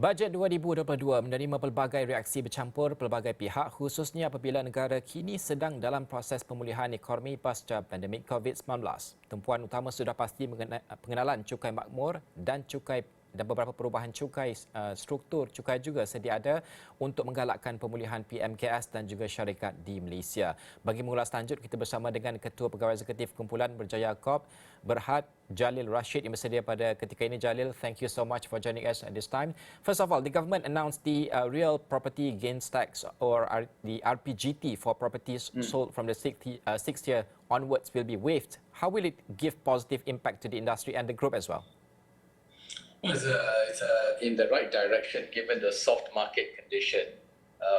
Bajet 2022 menerima pelbagai reaksi bercampur pelbagai pihak khususnya apabila negara kini sedang dalam proses pemulihan ekonomi pasca pandemik COVID-19. Tumpuan utama sudah pasti pengenalan Cukai Makmur dan beberapa perubahan struktur cukai juga sedia ada untuk menggalakkan pemulihan PMKS dan juga syarikat di Malaysia. Bagi mengulas lanjut, kita bersama dengan Ketua Pegawai Eksekutif Kumpulan Berjaya Corp, Berhad Jalil Rashid yang bersedia pada ketika ini. Jalil, thank you so much for joining us at this time. First of all, the government announced the Real Property Gains Tax, or the RPGT, for properties sold from the sixth year onwards will be waived. How will it give positive impact to the industry and the group as well? It's in the right direction given the soft market condition.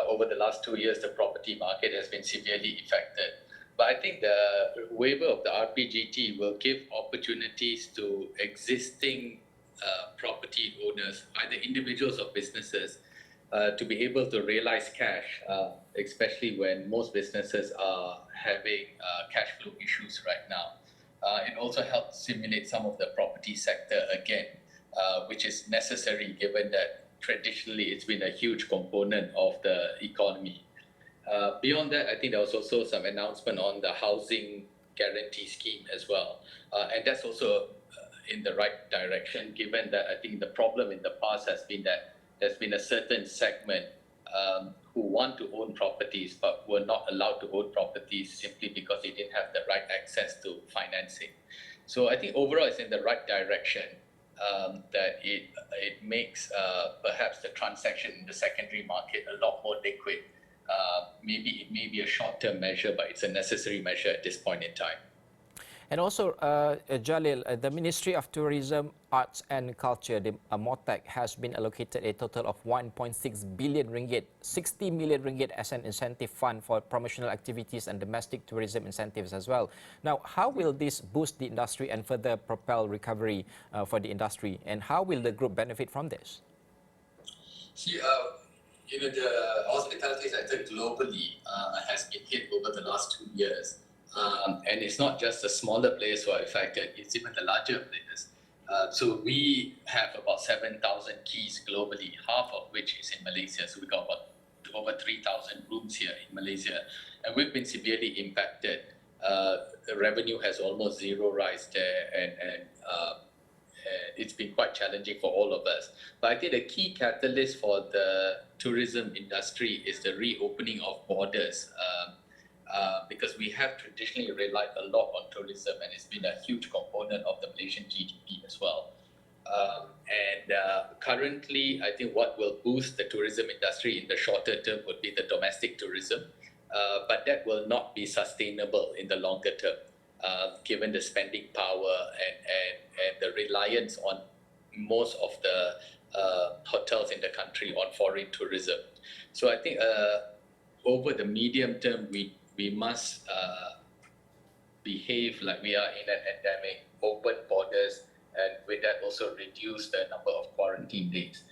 Over the last 2 years, the property market has been severely affected. But I think the waiver of the RPGT will give opportunities to existing property owners, either individuals or businesses, to be able to realize cash, especially when most businesses are having cash flow issues right now. It also helps stimulate some of the property sector again, which is necessary given that traditionally it's been a huge component of the economy. Beyond that, I think there was also some announcement on the housing guarantee scheme as well. And that's also in the right direction, given that I think the problem in the past has been that there's been a certain segment who want to own properties but were not allowed to own properties simply because they didn't have the right access to financing. So I think overall it's in the right direction. That it makes perhaps the transaction in the secondary market a lot more liquid. Maybe it may be a short-term measure, but it's a necessary measure at this point in time. And also, Jalil, the Ministry of Tourism, Arts and Culture, the MOTAC, has been allocated a total of 1.6 billion ringgit, 60 million ringgit as an incentive fund for promotional activities and domestic tourism incentives as well. Now, how will this boost the industry and further propel recovery for the industry? And how will the group benefit from this? See, the hospitality sector globally has been hit over the last 2 years. And it's not just the smaller players who are affected, it's even the larger players. So we have about 7,000 keys globally, half of which is in Malaysia. So we've got about over 3,000 rooms here in Malaysia. And we've been severely impacted. The revenue has almost zero rise there, and it's been quite challenging for all of us. But I think the key catalyst for the tourism industry is the reopening of borders. Because we have traditionally relied a lot on tourism, and it's been a huge component of the Malaysian GDP as well. Currently, I think what will boost the tourism industry in the shorter term would be the domestic tourism, but that will not be sustainable in the longer term, given the spending power and the reliance on most of the hotels in the country on foreign tourism. So I think over the medium term, we must behave like we are in an endemic, open borders, and with that also reduce the number of quarantine days.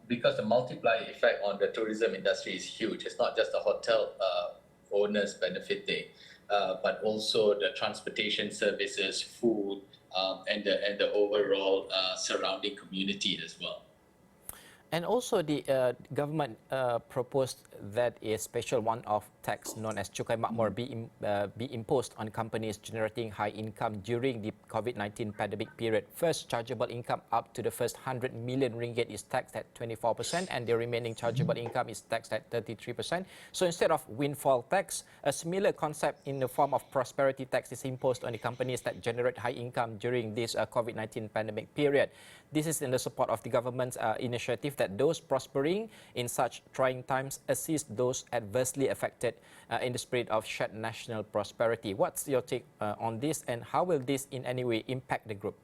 Because the multiplier effect on the tourism industry is huge. It's not just the hotel owners benefiting, but also the transportation services, food, and the overall surrounding community as well. And also, the government proposed that a special one-off tax known as Cukai Makmur be imposed on companies generating high income during the COVID-19 pandemic period. First chargeable income up to the first 100 million ringgit is taxed at 24%, and the remaining chargeable income is taxed at 33%. So instead of windfall tax, a similar concept in the form of prosperity tax is imposed on the companies that generate high income during this COVID-19 pandemic period. This is in the support of the government's initiative that those prospering in such trying times assist those adversely affected in the spirit of shared national prosperity. What's your take on this, and how will this in any way impact the group?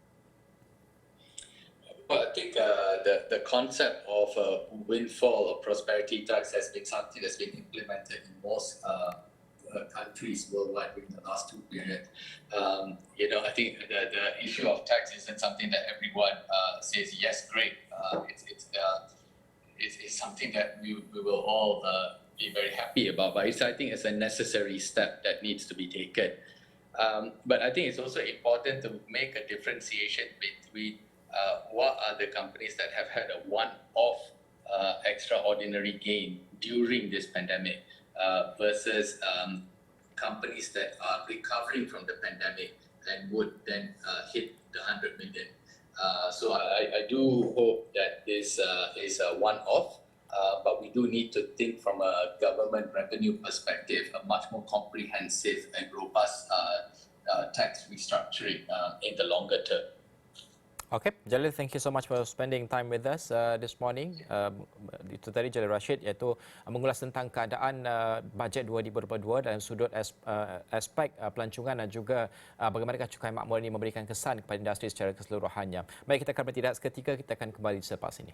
Well, I think the concept of a windfall or prosperity tax has been something that's been implemented in most countries worldwide during the last 2 periods. I think the issue of tax isn't something that everyone says, yes, great. It's something that we will all be very happy about. But I think it's a necessary step that needs to be taken. But I think it's also important to make a differentiation between what are the companies that have had a one-off extraordinary gain during this pandemic versus companies that are recovering from the pandemic and would then hit the 100 million. So I do hope that this is a one-off, but we do need to think from a government revenue perspective, a much more comprehensive and robust tax restructuring in the longer term. Okay, Jalil, thank you so much for spending time with us this morning. Itu tadi Jalil Rashid, iaitu mengulas tentang keadaan bajet 2022 dalam sudut aspek pelancongan dan juga bagaimanakah Cukai Makmur ini memberikan kesan kepada industri secara keseluruhannya. Baik, kita akan berhenti seketika, kita akan kembali selepas ini.